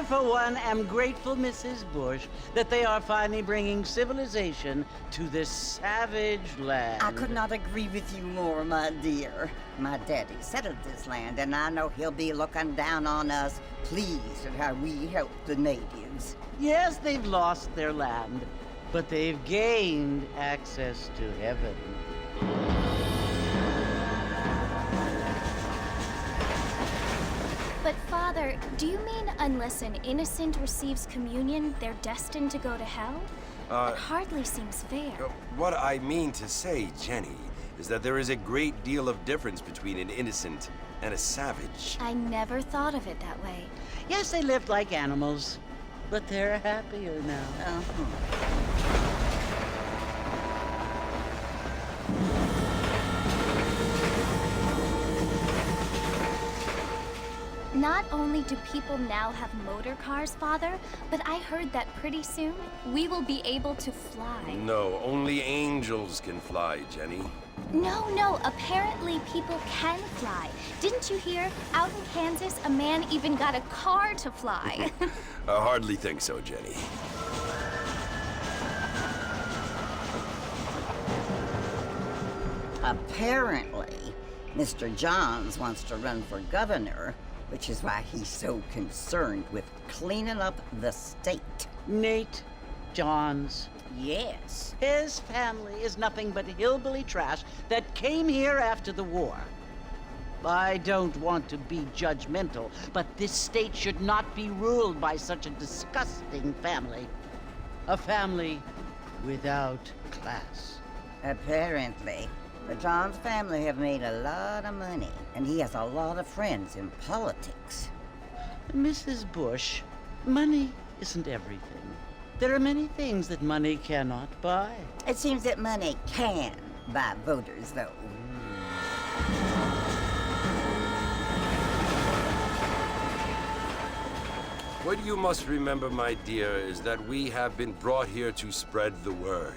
I, for one, am grateful, Mrs. Bush, that they are finally bringing civilization to this savage land. I could not agree with you more, my dear. My daddy settled this land, and I know he'll be looking down on us, pleased at how we help the natives. Yes, they've lost their land, but they've gained access to heaven. But Father, do you mean unless an innocent receives communion, they're destined to go to hell? That hardly seems fair. What I mean to say, Jenny, is that there is a great deal of difference between an innocent and a savage. I never thought of it that way. Yes, they lived like animals, but they're happier now. Not only do people now have motor cars, Father, but I heard that pretty soon we will be able to fly. No, only angels can fly, Jenny. No, apparently people can fly. Didn't you hear? Out in Kansas, a man even got a car to fly. I hardly think so, Jenny. Apparently, Mr. Johns wants to run for governor, which is why he's so concerned with cleaning up the state. Nate Johns. Yes. His family is nothing but hillbilly trash that came here after the war. I don't want to be judgmental, but this state should not be ruled by such a disgusting family. A family without class. Apparently. The Johns family have made a lot of money, and he has a lot of friends in politics. Mrs. Bush, money isn't everything. There are many things that money cannot buy. It seems that money can buy voters, though. What you must remember, my dear, is that we have been brought here to spread the word.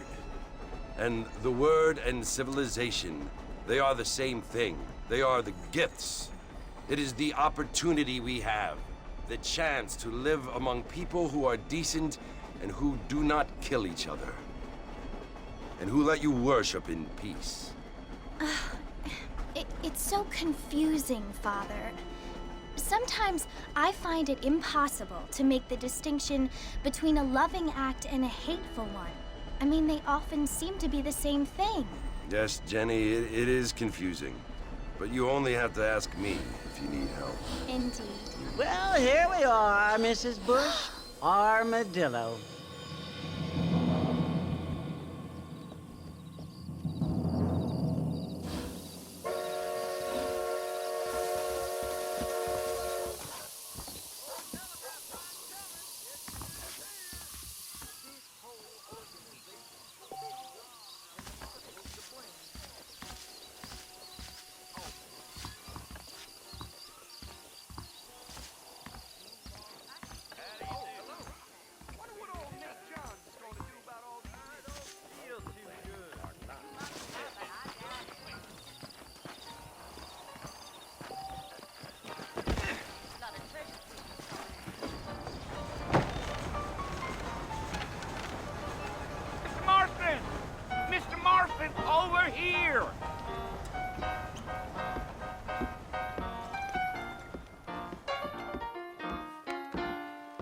And the word and civilization, they are the same thing. They are the gifts. It is the opportunity we have, the chance to live among people who are decent and who do not kill each other, and who let you worship in peace. It's so confusing, Father. Sometimes I find it impossible to make the distinction between a loving act and a hateful one. I mean, they often seem to be the same thing. Yes, Jenny, it is confusing. But you only have to ask me if you need help. Indeed. Well, here we are, Mrs. Bush. Armadillo. Over here!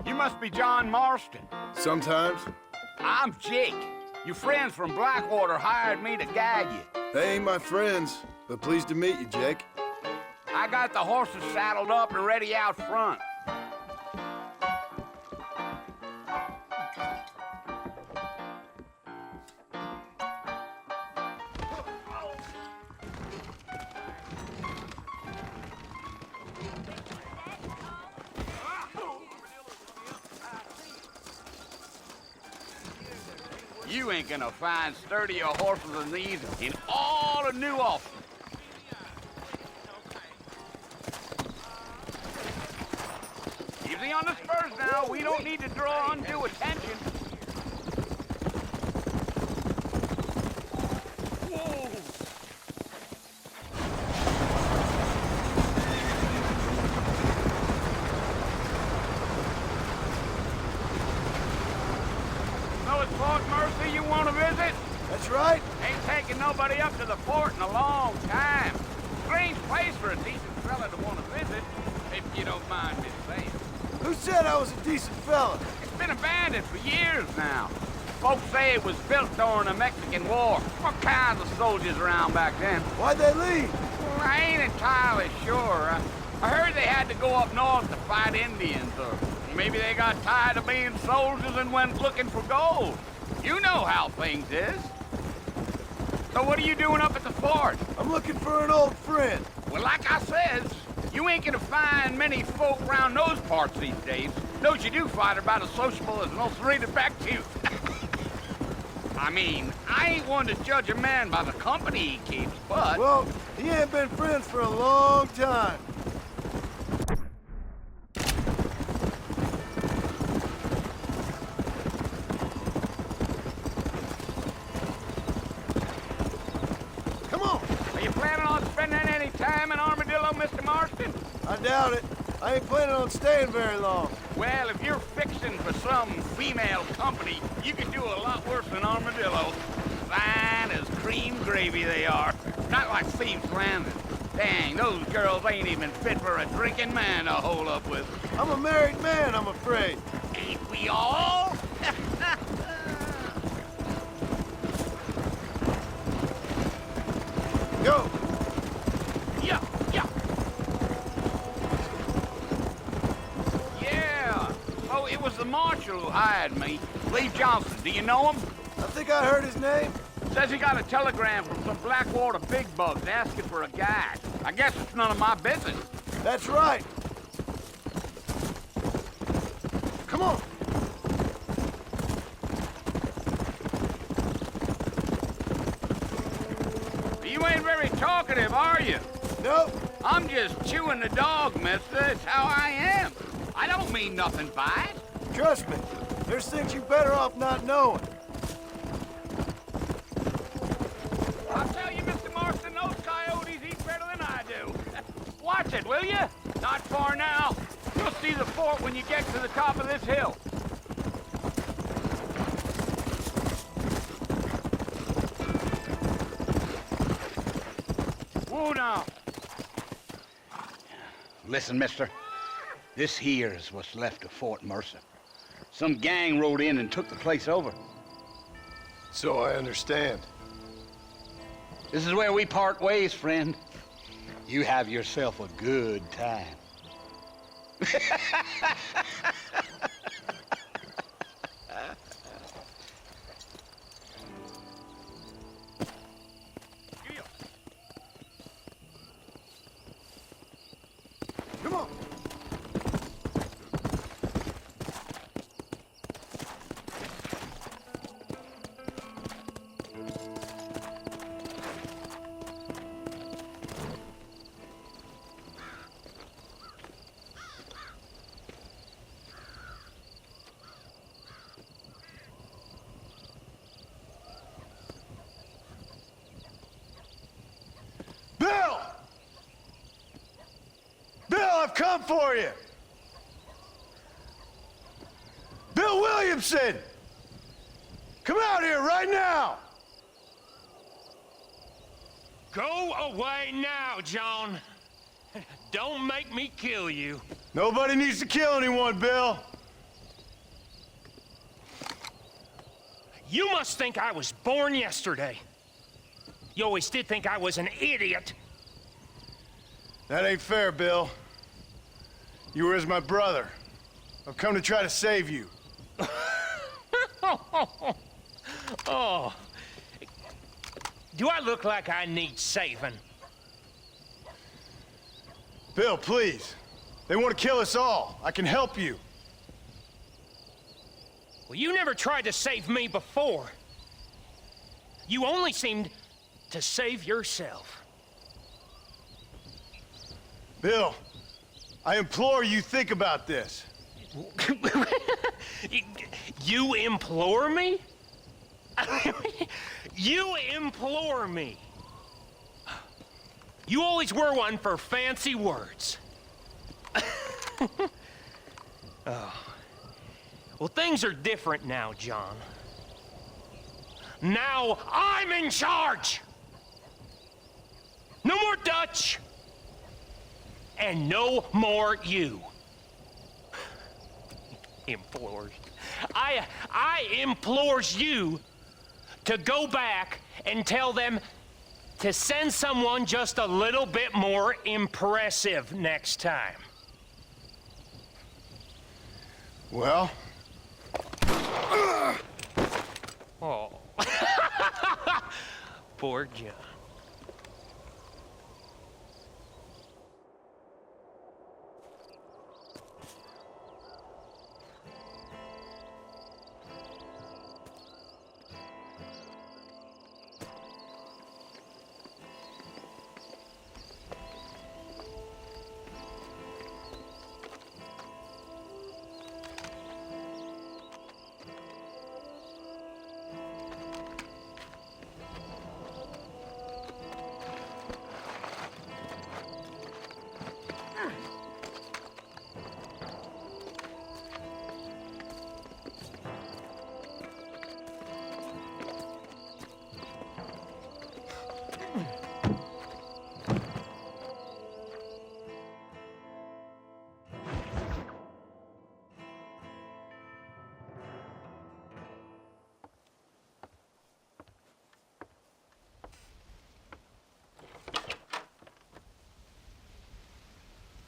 You must be John Marston. Sometimes. I'm Jake. Your friends from Blackwater hired me to guide you. They ain't my friends, but pleased to meet you, Jake. I got the horses saddled up and ready out front. You ain't gonna find sturdier horses than these in all of New Austin. Easy on the spurs now. We don't need to draw undue attention. Whoa! That's right. Ain't taken nobody up to the fort in a long time. Strange place for a decent fella to want to visit, if you don't mind me saying. Who said I was a decent fella? It's been abandoned for years now. Folks say it was built during the Mexican War. What kinds of soldiers around back then? Why'd they leave? Well, I ain't entirely sure. I heard they had to go up north to fight Indians, or maybe they got tired of being soldiers and went looking for gold. You know how things is. So what are you doing up at the fort? I'm looking for an old friend. Well, like I says, you ain't gonna find many folk around those parts these days. Those you do find are about as sociable as most reading back to you. I mean, I ain't one to judge a man by the company he keeps, but... Well, he ain't been friends for a long time. Come on. Are you planning on spending any time in Armadillo, Mr. Marston? I doubt it. I ain't planning on staying very long. Well, if you're fixing for some female company, you can do a lot worse than Armadillo. Fine as cream gravy they are. Not like Seams Landing. Dang, those girls ain't even fit for a drinking man to hole up with. I'm a married man, I'm afraid. Ain't we all? Go. Yeah, yeah. Yeah. Oh, it was the marshal who hired me. Lee Johnson. Do you know him? I think I heard his name. Says he got a telegram from some Blackwater big bugs asking for a guide. I guess it's none of my business. That's right. Come on. You ain't very talkative, are you? Nope. I'm just chewing the dog, mister. It's how I am. I don't mean nothing by it. Trust me. There's things you're better off not knowing. I'll tell you, Mr. Marston, those coyotes eat better than I do. Watch it, will you? Not far now. You'll see the fort when you get to the top of this hill. Whoa now. Listen, mister. This here is what's left of Fort Mercer. Some gang rode in and took the place over. So I understand. This is where we part ways, friend. You have yourself a good time. Come on. Bill! Bill, I've come for you! Bill Williamson! Come out here right now! Go away now, John. Don't make me kill you. Nobody needs to kill anyone, Bill. You must think I was born yesterday. You always did think I was an idiot. That ain't fair, Bill. You were as my brother. I've come to try to save you. Oh. Do I look like I need saving? Bill, please. They want to kill us all. I can help you. Well, you never tried to save me before. You only seemed to save yourself. Bill, I implore you think about this. You implore me? You implore me. You always were one for fancy words. Oh. Well, things are different now, John. Now I'm in charge! No more Dutch! And no more you. Implores. I implores you to go back and tell them to send someone just a little bit more impressive next time. Well, Oh. Poor John.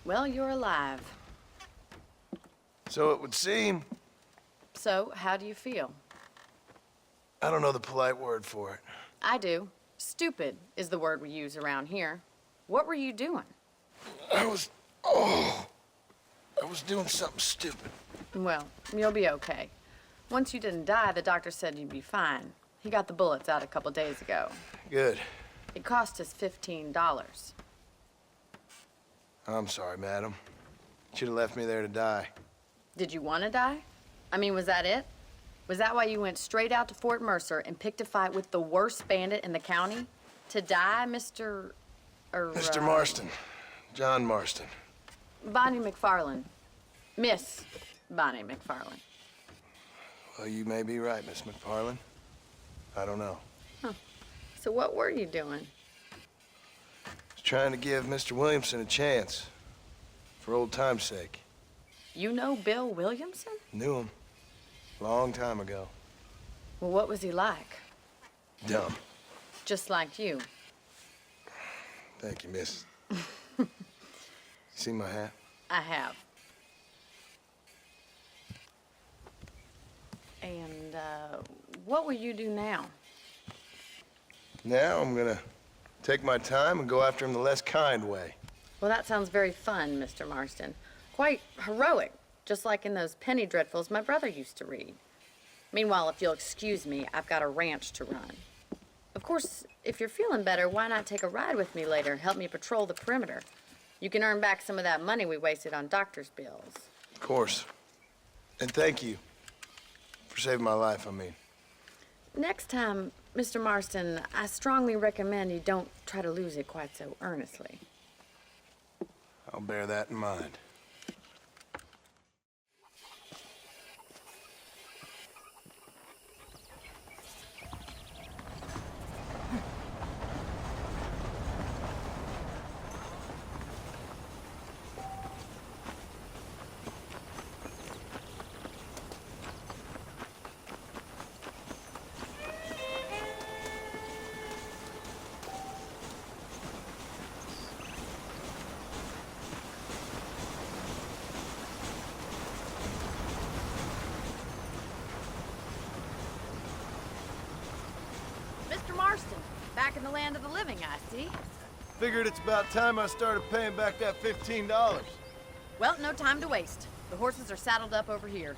Well, you're alive. so it would seem. So, how do you feel? I don't know the polite word for it. I do. Stupid is the word we use around here. What were you doing? I was doing something stupid. Well, you'll be okay. Once you didn't die, the doctor said you'd be fine. He got the bullets out a couple days ago. Good. It cost us $15. I'm sorry, madam. Should have left me there to die. Did you want to die? I mean, was that it? Was that why you went straight out to Fort Mercer and picked a fight with the worst bandit in the county? To die, Mr. Mr. Marston. John Marston. Bonnie McFarland. Miss Bonnie McFarland. Well, you may be right, Miss McFarland. I don't know. So what were you doing? I was trying to give Mr. Williamson a chance. For old time's sake. You know Bill Williamson? Knew him. Long time ago. Well, what was he like? Dumb. Just like you. Thank you, miss. See my hat? I have. And, what will you do now? Now I'm gonna take my time and go after him the less kind way. Well, that sounds very fun, Mr. Marston. Quite heroic, just like in those penny dreadfuls my brother used to read. Meanwhile, if you'll excuse me, I've got a ranch to run. Of course, if you're feeling better, why not take a ride with me later and help me patrol the perimeter? You can earn back some of that money we wasted on doctor's bills. Of course. And thank you for saving my life, I mean. Next time, Mr. Marston, I strongly recommend you don't try to lose it quite so earnestly. I'll bear that in mind. Mr. Marston, back in the land of the living, I see. Figured it's about time I started paying back that $15. Well, no time to waste. The horses are saddled up over here.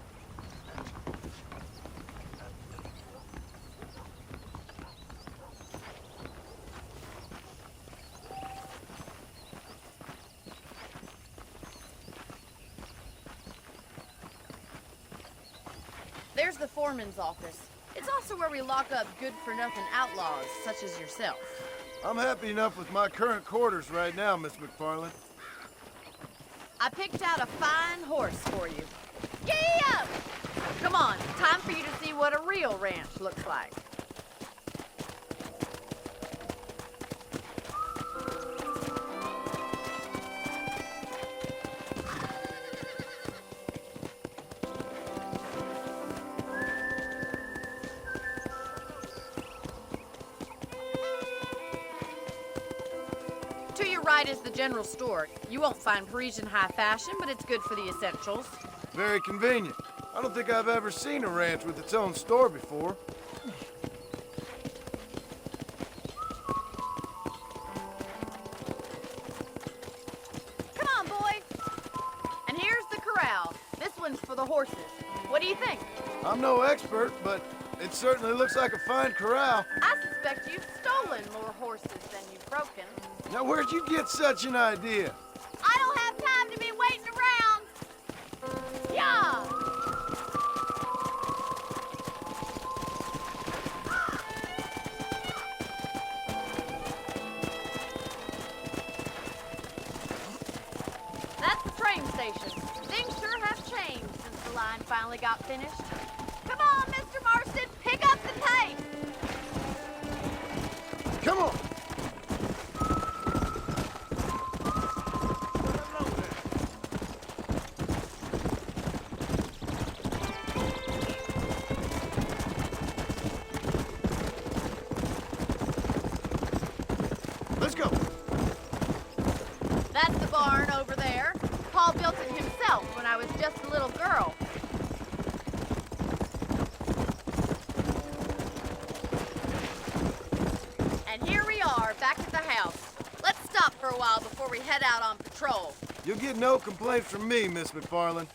There's the foreman's office. It's also where we lock up good-for-nothing outlaws, such as yourself. I'm happy enough with my current quarters right now, Miss McFarland. I picked out a fine horse for you. Giddy up! Come on, time for you to see what a real ranch looks like. side is the general store. You won't find Parisian high fashion, but it's good for the essentials. Very convenient. I don't think I've ever seen a ranch with its own store before. Come on, boys. And here's the corral. This one's for the horses. What do you think? I'm no expert, but it certainly looks like a fine corral. I suspect you've stolen more horses than you've broken. Now, where'd you get such an idea? I don't have time to be waiting around. Yeah. That's the train station. Things sure have changed since the line finally got finished. Come on, Mr. Marston, pick up the pace. Come on! Let's go. That's the barn over there. Paul built it himself when I was just a little girl. And here we are, back at the house. Let's stop for a while before we head out on patrol. You'll get no complaints from me, Miss McFarland.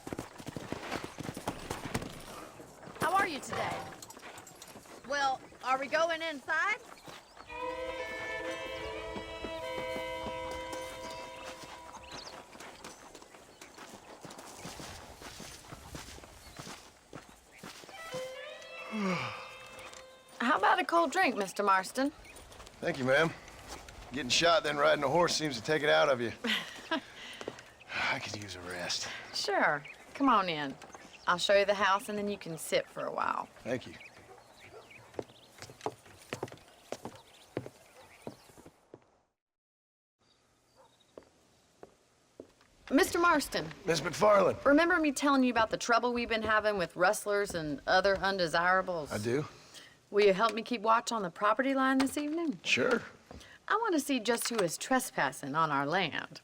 How are you today? Well, are we going inside? How about a cold drink, Mr. Marston? Thank you, ma'am. Getting shot, then riding a horse seems to take it out of you. I could use a rest. Sure. Come on in. I'll show you the house, and then you can sit for a while. Thank you. Mr. Marston, Miss McFarland. remember me telling you about the trouble we've been having with rustlers and other undesirables? I do. Will you help me keep watch on the property line this evening? Sure. I want to see just who is trespassing on our land.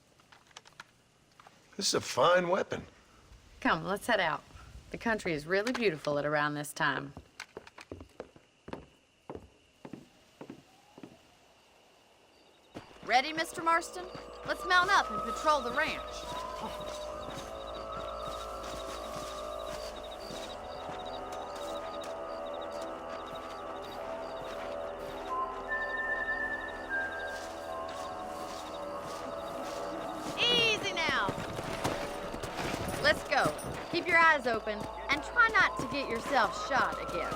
This is a fine weapon. Come, let's head out. The country is really beautiful at around this time. Ready, Mr. Marston? Let's mount up and patrol the ranch. Easy now. Let's go. Keep your eyes open and try not to get yourself shot again.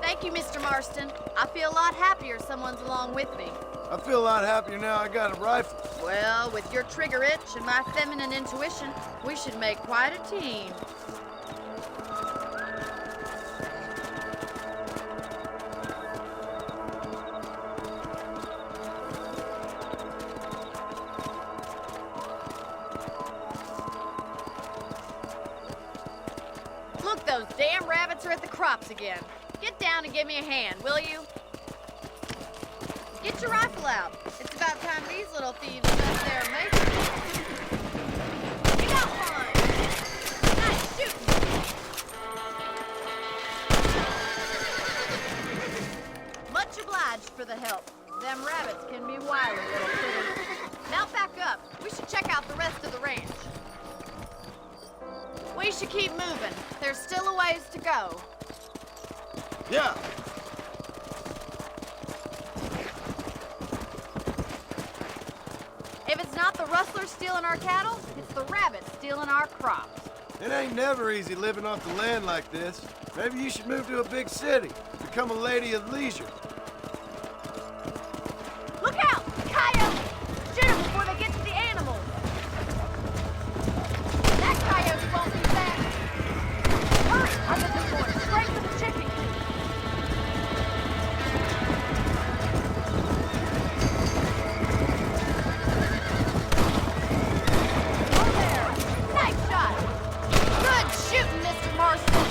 Thank you, Mr. Marston. I feel a lot happier someone's along with me. I feel a lot happier now I got a rifle. Well, with your trigger itch and my feminine intuition, we should make quite a team. Look, those damn rabbits are at the crops again. Get down and give me a hand, will you? Get your rifle out. It's about time these little thieves left their making. You got one. Nice shooting. Much obliged for the help. Them rabbits can be wily little critters. Mount back up. We should check out the rest of the ranch. We should keep moving. There's still a ways to go. Yeah. If it's not the rustlers stealing our cattle, it's the rabbits stealing our crops. It ain't never easy living off the land like this. Maybe you should move to a big city. Become a lady of leisure. Look out! Coyotes! Shoot them before they get to the animals. That coyote won't be back. Hurry! I'll get this one straight to the chicken coop. Oh, there! Nice shot! Good shooting, Mr. Marston!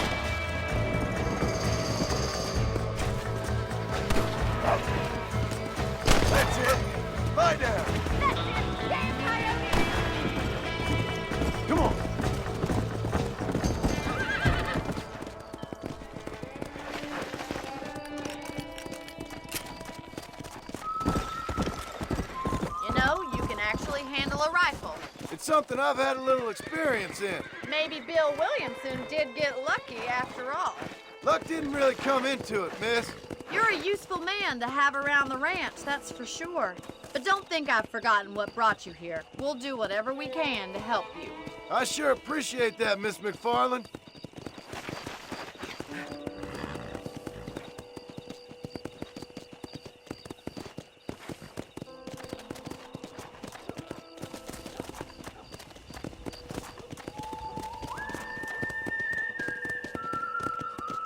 something I've had a little experience in. Maybe Bill Williamson did get lucky after all. Luck didn't really come into it, miss. You're a useful man to have around the ranch, that's for sure. But don't think I've forgotten what brought you here. We'll do whatever we can to help you. I sure appreciate that, Miss McFarland.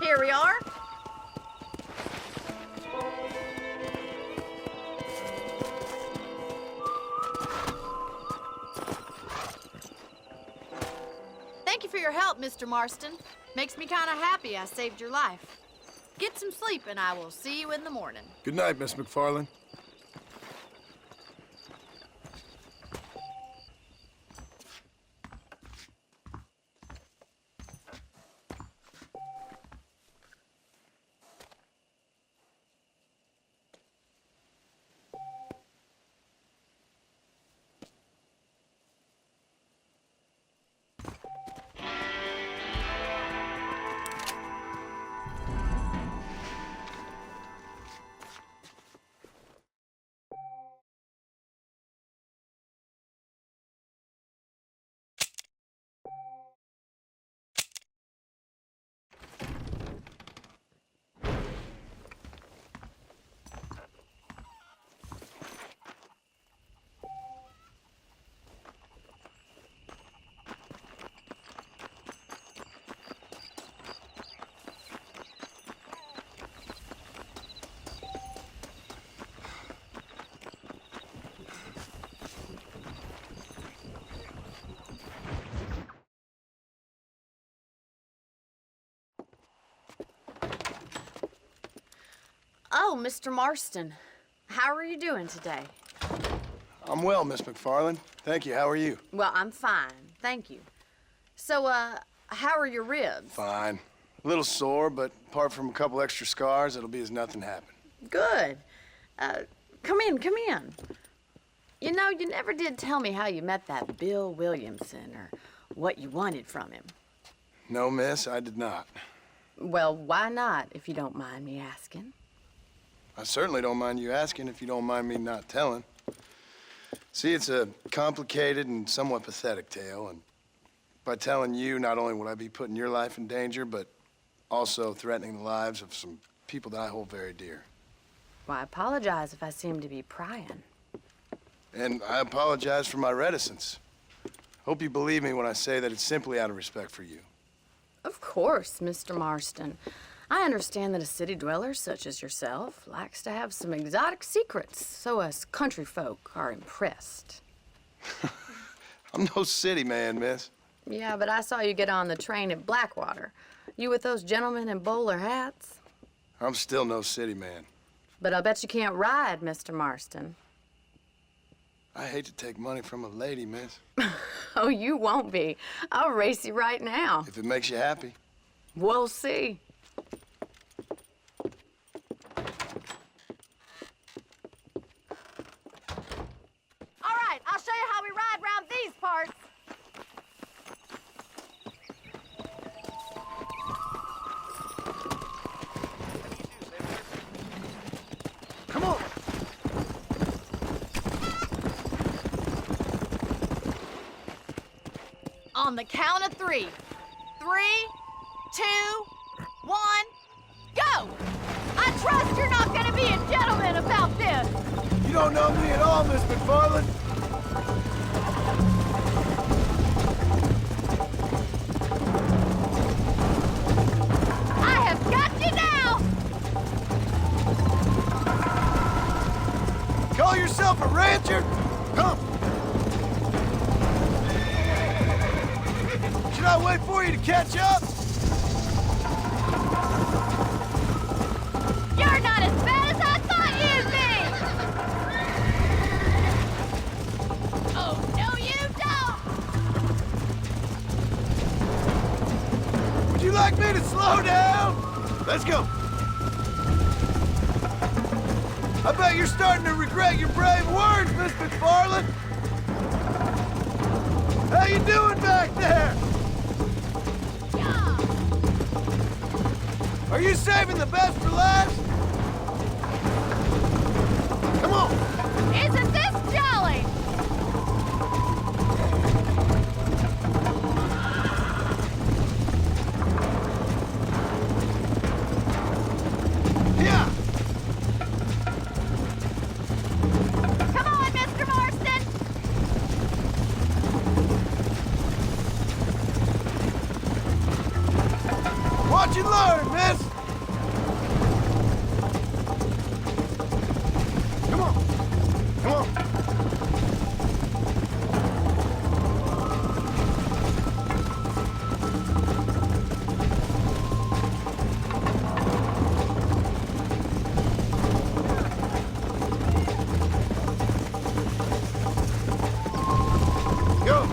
Here we are. Thank you for your help, Mr. Marston. Makes me kind of happy I saved your life. Get some sleep and I will see you in the morning. Good night, Miss McFarland. Oh, Mr. Marston, how are you doing today? I'm well, Miss McFarland. Thank you. How are you? Well, I'm fine, thank you. So, how are your ribs? Fine. A little sore, but apart from a couple extra scars, it'll be as nothing happened. Good. Come in, come in. You know, you never did tell me how you met that Bill Williamson or what you wanted from him. No, miss, I did not. Well, why not, if you don't mind me asking? I certainly don't mind you asking if you don't mind me not telling. See, it's a complicated and somewhat pathetic tale, and by telling you, not only would I be putting your life in danger, but also threatening the lives of some people that I hold very dear. Well, I apologize if I seem to be prying. And I apologize for my reticence. Hope you believe me when I say that it's simply out of respect for you. Of course, Mr. Marston. I understand that a city dweller such as yourself likes to have some exotic secrets, so us country folk are impressed. I'm no city man, miss. Yeah, but I saw you get on the train at Blackwater. You with those gentlemen in bowler hats? I'm still no city man. But I'll bet you can't ride, Mr. Marston. I hate to take money from a lady, miss. Oh, you won't be. I'll race you right now. If it makes you happy. We'll see. All right, I'll show you how we ride round these parts. Come on! On the count of 3. 3, 2, 1, go! I trust you're not gonna be a gentleman about this. You don't know me at all, Miss McFarland. I have got you now! Call yourself a rancher? Come! Should I wait for you to catch up? You're not as bad as I thought you'd be! Oh, no you don't! Would you like me to slow down? Let's go. I bet you're starting to regret your brave words, Miss McFarland. How you doing back there? Are you saving the best for last? Come on! Isn't this jolly? Yeah! Come on, Mr. Marston! Watch and learn, miss! Come on! Come on! Go!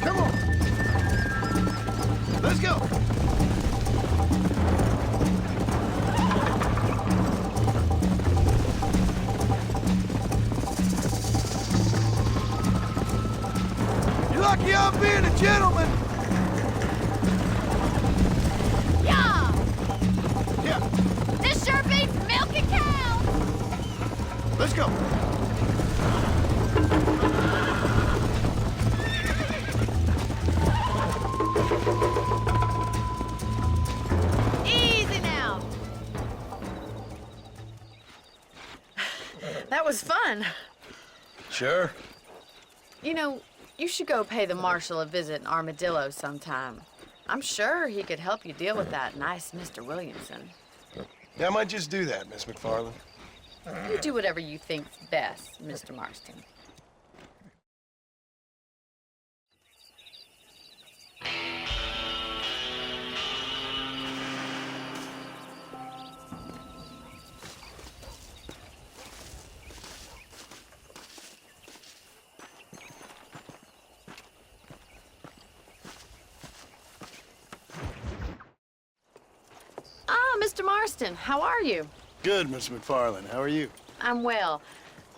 Come on! Let's go! You're lucky I'm being a gentleman! Yeah! Yeah, This sure beats milking cows! let's go! Easy now. That was fun. Sure. You know, you should go pay the marshal a visit in Armadillo sometime. I'm sure he could help you deal with that nice Mr. Williamson. Yeah, I might just do that, Miss McFarland. You do whatever you think's best, Mr. Marston. Ah, Mr. Marston, how are you? Good, Miss McFarland. How are you? I'm well.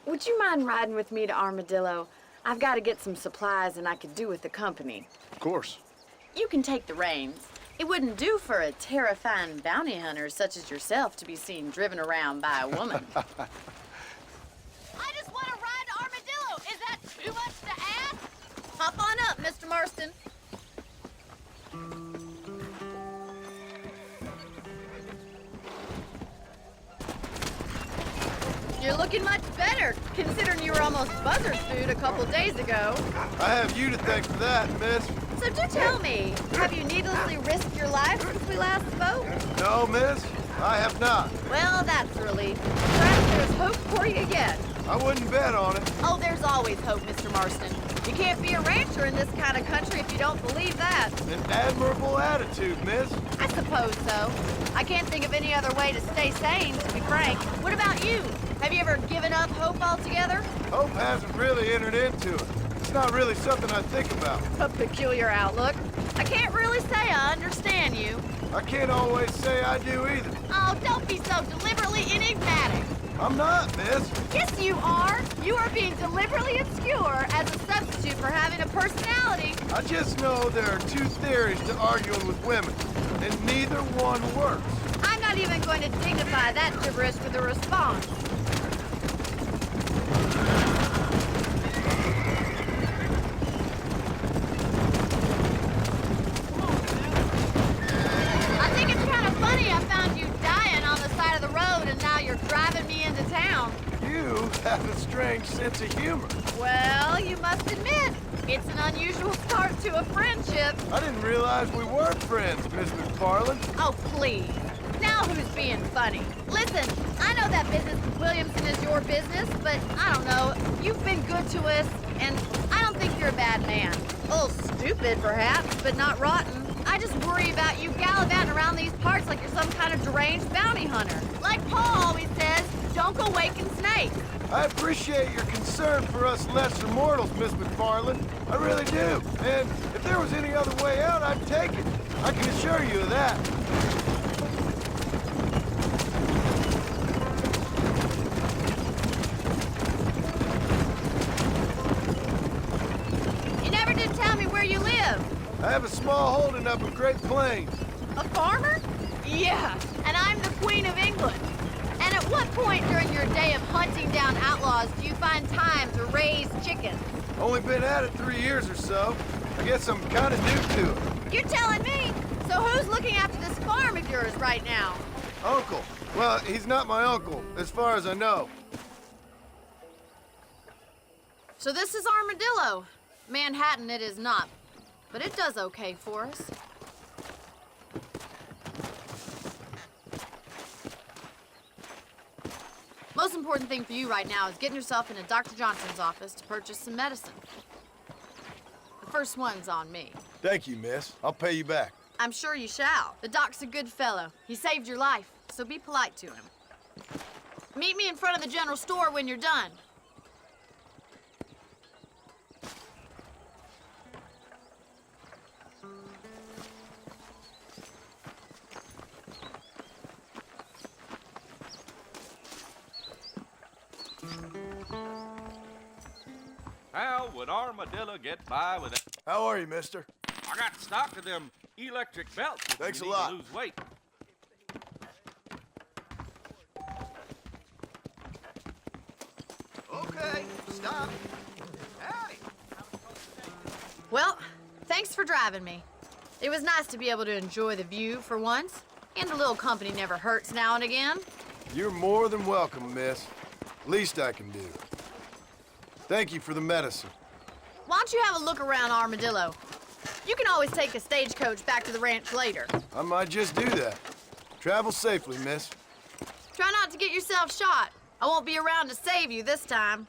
Would you mind riding with me to Armadillo? I've got to get some supplies and I could do with the company. Of course. You can take the reins. It wouldn't do for a terrifying bounty hunter such as yourself to be seen driven around by a woman. I just want to ride to Armadillo. Is that too much to ask? Hop on up, Mr. Marston. You're looking much better, considering you were almost buzzard food a couple days ago. I have you to thank for that, miss. So do tell me, have you needlessly risked your life since we last spoke? No, miss, I have not. Well, that's a relief. Perhaps there's hope for you yet. I wouldn't bet on it. Oh, there's always hope, Mr. Marston. You can't be a rancher in this kind of country if you don't believe that. An admirable attitude, miss. I suppose so. I can't think of any other way to stay sane, to be frank. What about you? Have you ever given up hope altogether? Hope hasn't really entered into it. It's not really something I think about. A peculiar outlook. I can't really say I understand you. I can't always say I do either. Oh, don't be so deliberately enigmatic. I'm not, miss. Yes, you are. You are being deliberately obscure as a substitute for having a personality. I just know there are two theories to arguing with women, and neither one works. I'm not even going to dignify that gibberish with a response. I think it's kind of funny I found you dying on the side of the road and now you're driving me into town. You have a strange sense of humor. Well, you must admit, it's an unusual start to a friendship. I didn't realize we were friends, Miss McFarland. Oh, please. Now who's being funny? Listen, I know that business with Williamson is your business, but I don't know. You've been good to us, and I don't think you're a bad man. A little stupid, perhaps, but not rotten. I just worry about you gallivanting around these parts like you're some kind of deranged bounty hunter. Like Paul always says, don't go waking snakes. Hey! I appreciate your concern for us lesser mortals, Miss McFarland. I really do. And if there was any other way out, I'd take it. I can assure you of that. You never did tell me where you live. I have a small holding up in Great Plains. A farmer? Yeah, and I'm the Queen of England. And at what point during your day of hunting down outlaws do you find time to raise chickens? Only been at it 3 years or so. I guess I'm kind of new to it. You're telling me? So who's looking after this farm of yours right now? Uncle. Well, he's not my uncle, as far as I know. So this is Armadillo. Manhattan it is not, but it does okay for us. Most important thing for you right now is getting yourself into Dr. Johnson's office to purchase some medicine. The first one's on me. Thank you, miss. I'll pay you back. I'm sure you shall. The doc's a good fellow. He saved your life, so be polite to him. Meet me in front of the general store when you're done. How would Armadillo get by with it? How are you, mister? I got stock of them electric belts. if Thanks you a need to lot. Lose weight. Okay, stop. Howdy. Well, thanks for driving me. It was nice to be able to enjoy the view for once, and a little company never hurts now and again. You're more than welcome, miss. Least I can do. Thank you for the medicine. Why don't you have a look around Armadillo? You can always take a stagecoach back to the ranch later. I might just do that. Travel safely, miss. Try not to get yourself shot. I won't be around to save you this time.